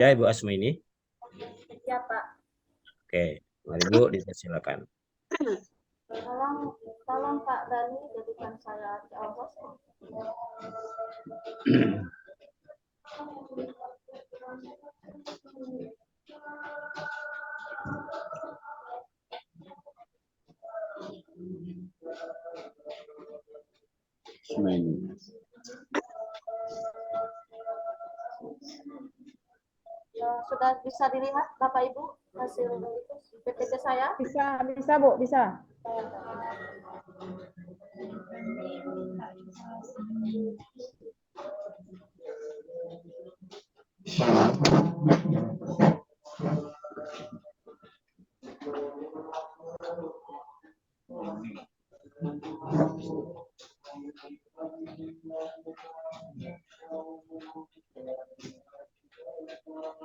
Ya, Ibu Asmini. Ya, Pak. Oke, mari Bu, dipersilakan. Tolong Pak Dani jadikan saya host. Sudah bisa dilihat Bapak Ibu hasil PPT saya? Bisa Bu, bisa.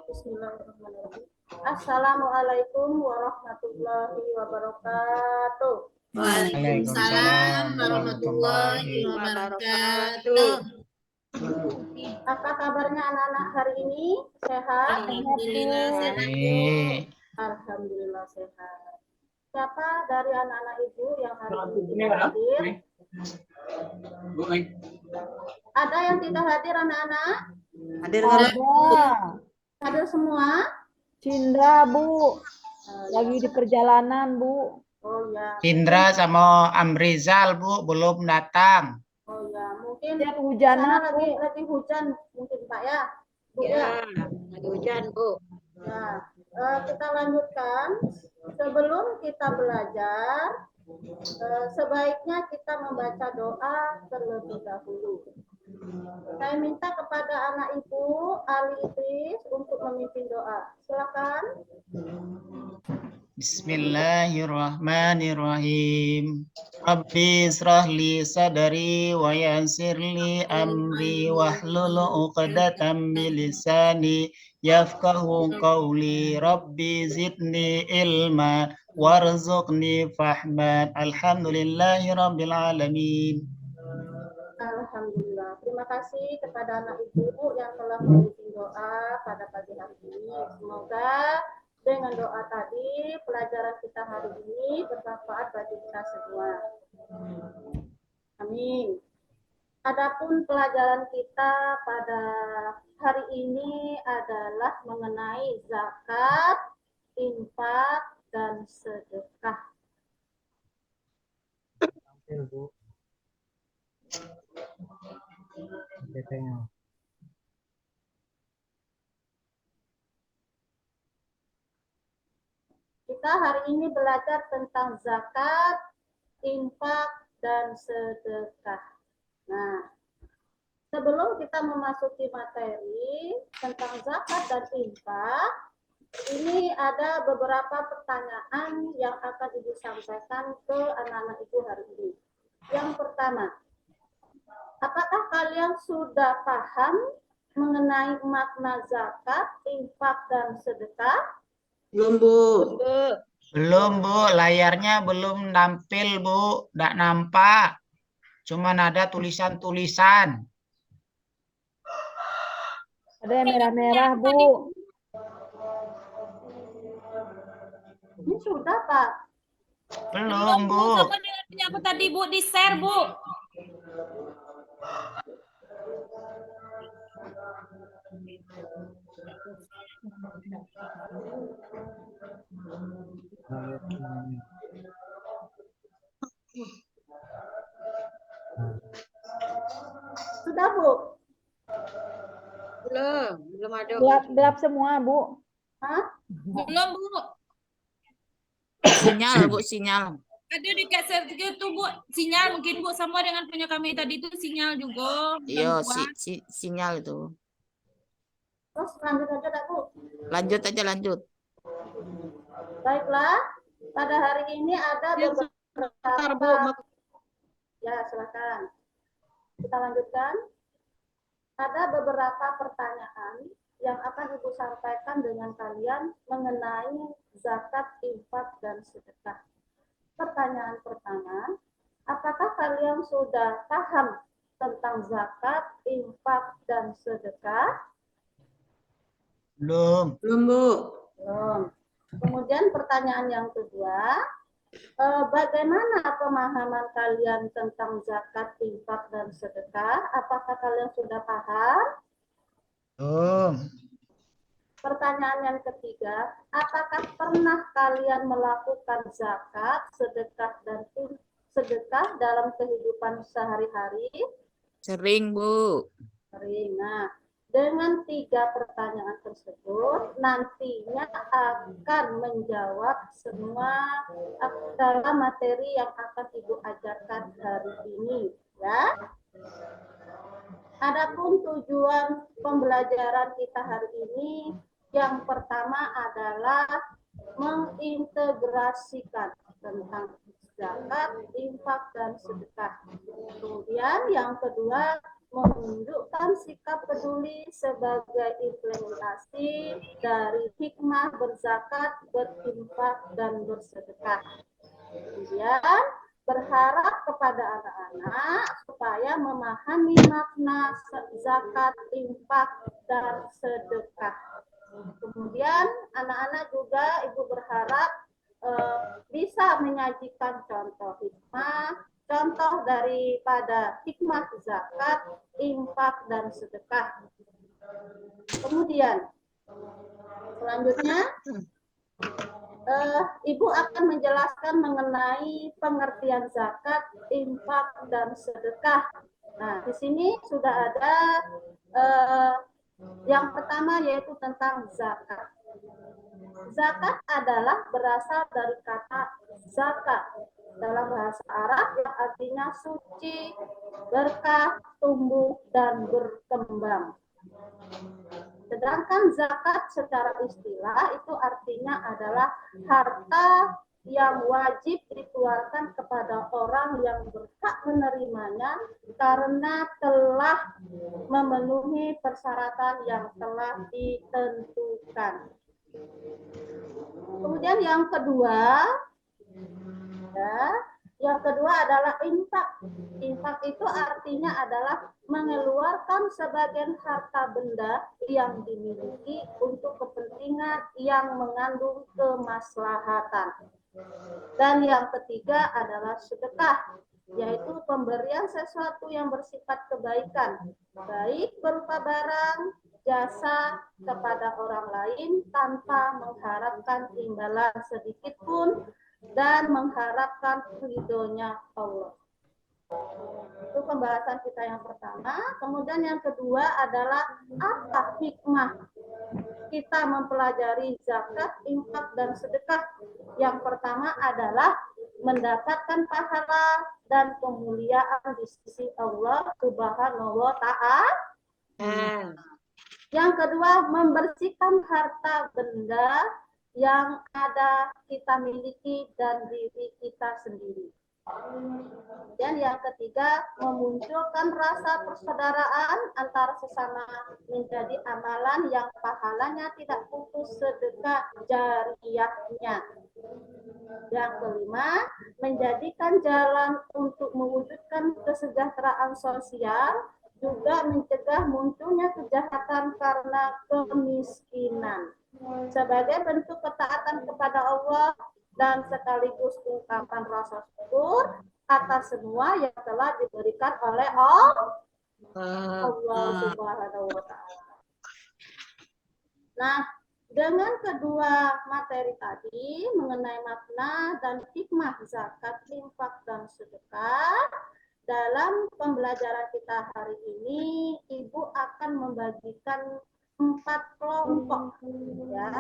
Bismillahirrahmanirrahim. Assalamualaikum warahmatullahi wabarakatuh. Waalaikumsalam warahmatullahi wabarakatuh. Apa kabarnya anak-anak hari ini? Sehat? Alhamdulillah sehat. Alhamdulillah sehat. Siapa dari anak-anak ibu yang hari ini tidak hadir? Ada yang tidak hadir anak-anak? Ada. Hadir semua? Cindra Bu, lagi di perjalanan Bu. Oh ya. Cindra sama Amrizal Bu belum datang. Oh ya, mungkin Dan hujanan lagi hujan mungkin Pak ya. Bu, ya. Lagi hujan Bu. Ya, kita lanjutkan. Sebelum kita belajar, sebaiknya kita membaca doa terlebih dahulu. Saya minta kepada anak ibu Ali Idris untuk memimpin doa. Silakan. Bismillahirrahmanirrahim. Rabbi israh li sadri wa yassir li amri wahlul 'uqdatam min lisani yafqahu qawli. Rabbi zidni ilma warzuqni fahman. Alhamdulillahirabbil alamin. Alhamdulillah. Terima kasih kepada anak ibu yang telah memimpin doa pada pagi hari ini. Semoga dengan doa tadi pelajaran kita hari ini bermanfaat bagi kita semua. Amin. Adapun pelajaran kita pada hari ini adalah mengenai zakat, infak, dan sedekah. Kita hari ini belajar tentang zakat, infak, dan sedekah. Nah, sebelum kita memasuki materi tentang zakat dan infak, ini ada beberapa pertanyaan yang akan Ibu sampaikan ke anak-anak Ibu hari ini. Yang pertama, apakah kalian sudah paham mengenai makna zakat, infak, dan sedekah? Belum Bu. Belum Bu, layarnya belum nampil Bu, nggak nampak. Cuman ada tulisan-tulisan. Ada yang merah-merah Bu. Ini sudah Pak. Belum Bu. Sama dengan punya aku tadi Bu, di share Bu. Sudah Bu? Belum ada. Gelap semua Bu. Hah? Belum Bu. Sinyal Bu, sinyal. Ada di cassette itu Bu, sinyal mungkin Bu sama dengan punya kami tadi itu sinyal juga. Iya, sinyal itu. Terus lanjut aja Kak Bu. Lanjut aja, lanjut. Baiklah, pada hari ini ada beberapa. Ya, silakan. Kita lanjutkan. Ada beberapa pertanyaan yang akan Ibu sampaikan dengan kalian mengenai zakat, infak, dan sedekah. Pertanyaan pertama, apakah kalian sudah paham tentang zakat, infak, dan sedekah? Belum. Belum, Bu. Belum. Kemudian pertanyaan yang kedua, bagaimana pemahaman kalian tentang zakat, infak, dan sedekah? Apakah kalian sudah paham? Belum. Pertanyaan yang ketiga, apakah pernah kalian melakukan zakat, sedekah, dan sedekah dalam kehidupan sehari-hari? Sering, Bu. Sering. Nah, dengan 3 pertanyaan tersebut, nantinya akan menjawab semua dalam materi yang akan Ibu ajarkan hari ini. Ya. Adapun tujuan pembelajaran kita hari ini, yang pertama adalah mengintegrasikan tentang zakat, infak, dan sedekah. Kemudian yang kedua, menunjukkan sikap peduli sebagai implementasi dari hikmah berzakat, berinfak, dan bersedekah. Kemudian berharap kepada anak-anak supaya memahami makna zakat, infak, dan sedekah. Kemudian anak-anak juga Ibu berharap bisa menyajikan contoh hikmah, contoh daripada hikmah zakat, infak, dan sedekah. Kemudian selanjutnya Ibu akan menjelaskan mengenai pengertian zakat, infak, dan sedekah. Nah, di sini sudah ada yang pertama yaitu tentang zakat. Zakat adalah berasal dari kata zakat dalam bahasa Arab yang artinya suci, berkah, tumbuh, dan berkembang. Sedangkan zakat secara istilah itu artinya adalah harta yang wajib dikeluarkan kepada orang yang berhak menerimanya karena telah memenuhi persyaratan yang telah ditentukan. Kemudian yang kedua, yang kedua adalah infak. Infak itu artinya adalah mengeluarkan sebagian harta benda yang dimiliki untuk kepentingan yang mengandung kemaslahatan. Dan yang ketiga adalah sedekah, yaitu pemberian sesuatu yang bersifat kebaikan, baik berupa barang, jasa kepada orang lain tanpa mengharapkan imbalan sedikit pun dan mengharapkan ridhonya Allah. Itu pembahasan kita yang pertama. Kemudian yang kedua adalah apa hikmah kita mempelajari zakat, infak, dan sedekah. Yang pertama adalah mendapatkan pahala dan kemuliaan di sisi Allah Subhanahu wa Ta'ala. Yang kedua, membersihkan harta benda yang ada kita miliki dan diri kita sendiri. Dan yang ketiga, memunculkan rasa persaudaraan antara sesama menjadi amalan yang pahalanya tidak putus sedekah jariyahnya. Yang kelima, menjadikan jalan untuk mewujudkan kesejahteraan sosial, juga mencegah munculnya kejahatan karena kemiskinan. Sebagai bentuk ketaatan kepada Allah dan sekaligus ungkapan rasa syukur atas semua yang telah diberikan oleh Allah Subhanahu wa Ta'ala. Nah, dengan kedua materi tadi mengenai makna dan hikmah zakat, infak, dan sedekah, dalam pembelajaran kita hari ini, Ibu akan membagikan 4 kelompok, ya.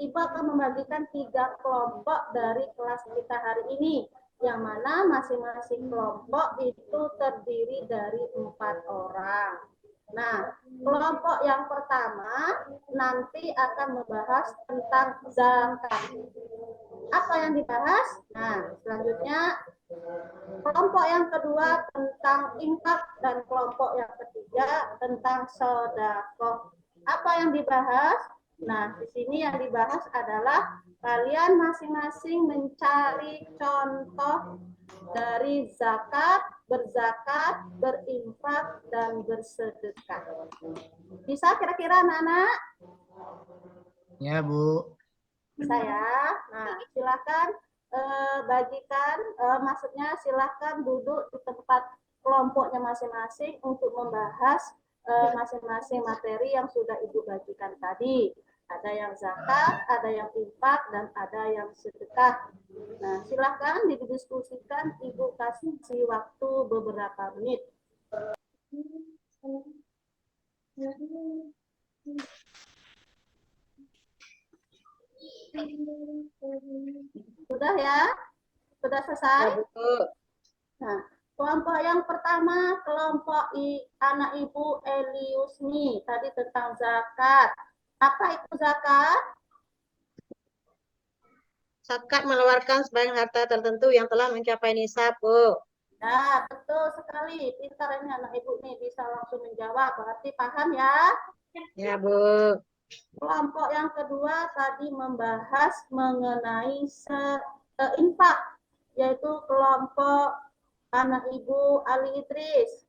Ibu akan membagikan 3 kelompok dari kelas kita hari ini, yang mana masing-masing kelompok itu terdiri dari 4 orang. Nah, kelompok yang pertama nanti akan membahas tentang zakat. Apa yang dibahas? Nah, selanjutnya kelompok yang kedua tentang infak dan kelompok yang ketiga tentang sedekah. Apa yang dibahas? Nah, di sini yang dibahas adalah kalian masing-masing mencari contoh dari zakat, berzakat, berinfak, dan bersedekah. Bisa kira-kira anak-anak? Ya, Bu. Bisa ya. Nah, silakan bagikan, maksudnya silakan duduk di tempat kelompoknya masing-masing untuk membahas masing-masing materi yang sudah Ibu bagikan tadi. Ada yang zakat, ada yang infak, dan ada yang sedekah. Nah, silakan didiskusikan, Ibu kasih waktu beberapa menit. Sudah ya? Sudah selesai? Nah, kelompok yang pertama, kelompok anak Ibu Eliusni, tadi tentang zakat. Apa itu zakat? Zakat mengeluarkan sebagian harta tertentu yang telah mencapai nisab, Bu. Nah, betul sekali. Pintar ini anak Ibu nih, bisa langsung menjawab. Berarti paham ya? Ya, Bu. Kelompok yang kedua tadi membahas mengenai infak, yaitu kelompok anak Ibu Ali Idris,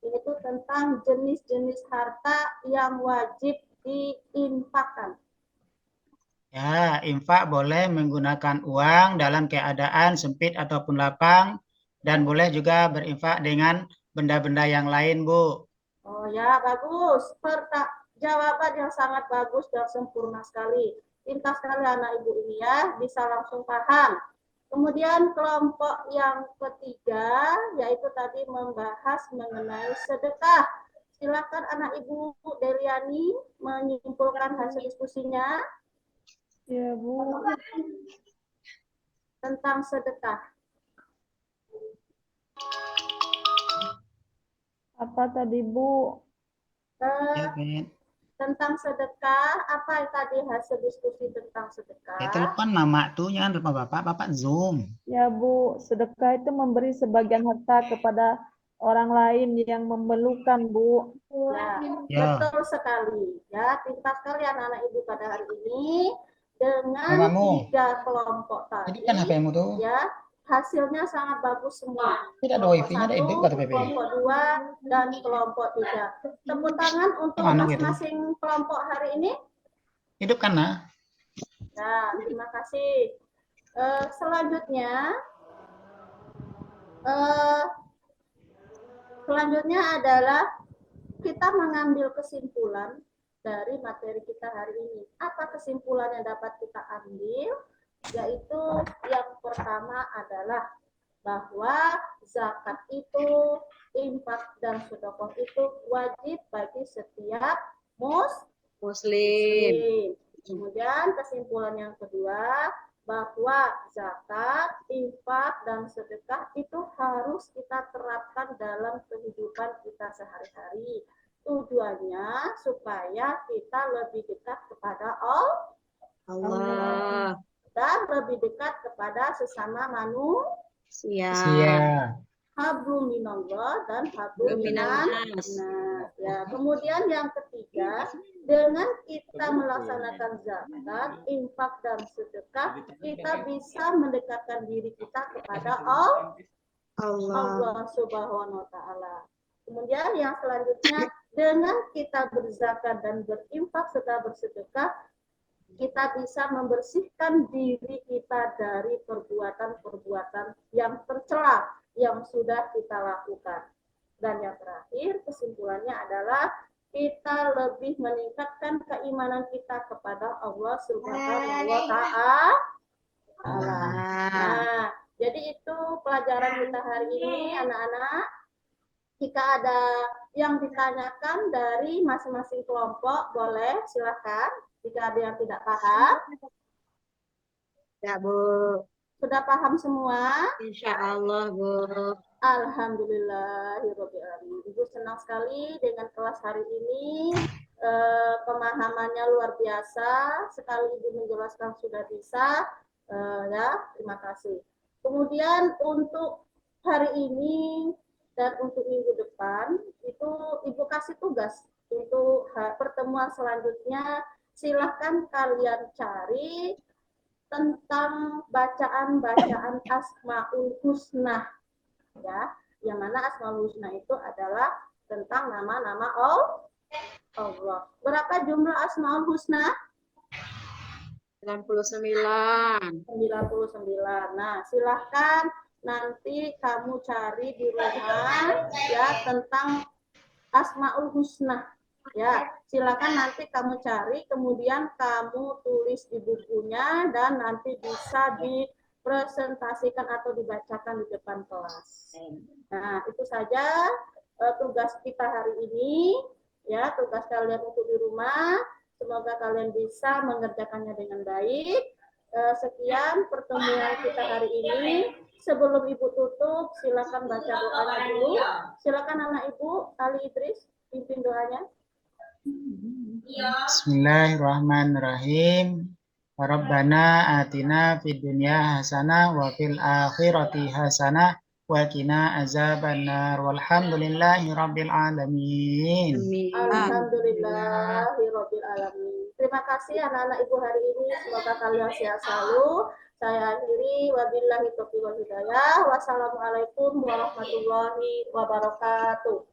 yaitu tentang jenis-jenis harta yang wajib diinfakkan. Ya, infak boleh menggunakan uang dalam keadaan sempit ataupun lapang, dan boleh juga berinfak dengan benda-benda yang lain, Bu. Oh ya, bagus. Jawaban yang sangat bagus dan sempurna sekali. Pintar sekali anak Ibu ini ya, bisa langsung paham. Kemudian kelompok yang ketiga, yaitu tadi membahas mengenai sedekah. Silakan anak Ibu Deliani menyimpulkan hasil diskusinya. Ya, Bu. Tentang sedekah. Apa tadi, Bu? Ya, Ben. Tentang sedekah, apa yang tadi hasil diskusi tentang sedekah? Ya, telepon mama tuh, jangan telepon bapak Zoom. Ya, Bu. Sedekah itu memberi sebagian harta kepada orang lain yang memerlukan, Bu. Ya, betul sekali. Ya, pintar sekali anak-anak Ibu pada hari ini. Dengan Mamamu. 3 kelompok Jadi tadi, kan HP-mu tuh. ya, hasilnya sangat bagus semua. Tidak ada wifi-nya, ada hidup kata PP. Kelompok 2 dan kelompok 3. Tepuk tangan untuk Kemana gitu? masing-masing kelompok hari ini. Hidup kan, nah? Nah, terima kasih. Selanjutnya adalah kita mengambil kesimpulan dari materi kita hari ini. Apa kesimpulan yang dapat kita ambil? Yaitu yang pertama adalah bahwa zakat itu, infak dan sedekah itu wajib bagi setiap muslim. Kemudian kesimpulan yang kedua, bahwa zakat, infak, dan sedekah itu harus kita terapkan dalam kehidupan kita sehari-hari. Tujuannya supaya kita lebih dekat kepada Allah dan lebih dekat kepada sesama manusia. Hablum minallah dan hablum minannas. Ya, kemudian yang ketiga, dengan kita melaksanakan zakat, infak dan sedekah, kita bisa mendekatkan diri kita kepada Allah Subhanahu wa taala. Kemudian yang selanjutnya, dengan kita berzakat dan berinfak serta bersedekah, kita bisa membersihkan diri kita dari perbuatan-perbuatan yang tercela yang sudah kita lakukan. Dan yang terakhir, kesimpulannya adalah kita lebih meningkatkan keimanan kita kepada Allah Subhanahu wa taala. Nah, jadi itu pelajaran kita hari ini, anak-anak. Jika ada yang ditanyakan dari masing-masing kelompok, boleh silakan. Jika ada yang tidak paham. Ya, Bu. Sudah paham semua? Insya Allah, Bu. Alhamdulillahirrahmanirrahim. Ibu senang sekali dengan kelas hari ini. Pemahamannya luar biasa. Sekali Ibu menjelaskan sudah bisa. Ya, terima kasih. Kemudian untuk hari ini dan untuk minggu depan, itu Ibu kasih tugas untuk pertemuan selanjutnya. Silahkan kalian cari tentang bacaan-bacaan Asmaul Husna, ya. Yang mana Asmaul Husna itu adalah tentang nama-nama Allah. Berapa jumlah Asmaul Husna? 99. 99. Nah, silahkan nanti kamu cari di rumah ya tentang Asmaul Husna. Ya, silakan nanti kamu cari, kemudian kamu tulis di bukunya dan nanti bisa dipresentasikan atau dibacakan di depan kelas. Nah, itu saja tugas kita hari ini. Ya, tugas kalian untuk di rumah. Semoga kalian bisa mengerjakannya dengan baik. Sekian pertemuan kita hari ini. Sebelum Ibu tutup, silakan baca doanya dulu. Silakan anak Ibu, Ali Idris, pimpin doanya. Bismillahirrahmanirrahim. Rabbana atina fid dunya hasanah wa fil akhirati hasanah wa qina azabannar. Walhamdulillahi rabbil alamin. Alhamdulillahirabbil alamin. Terima kasih anak-anak Ibu hari ini. Semoga kalian sehat selalu. Saya akhiri wabillahi taufiq wal hidayah. Wassalamualaikum warahmatullahi wabarakatuh.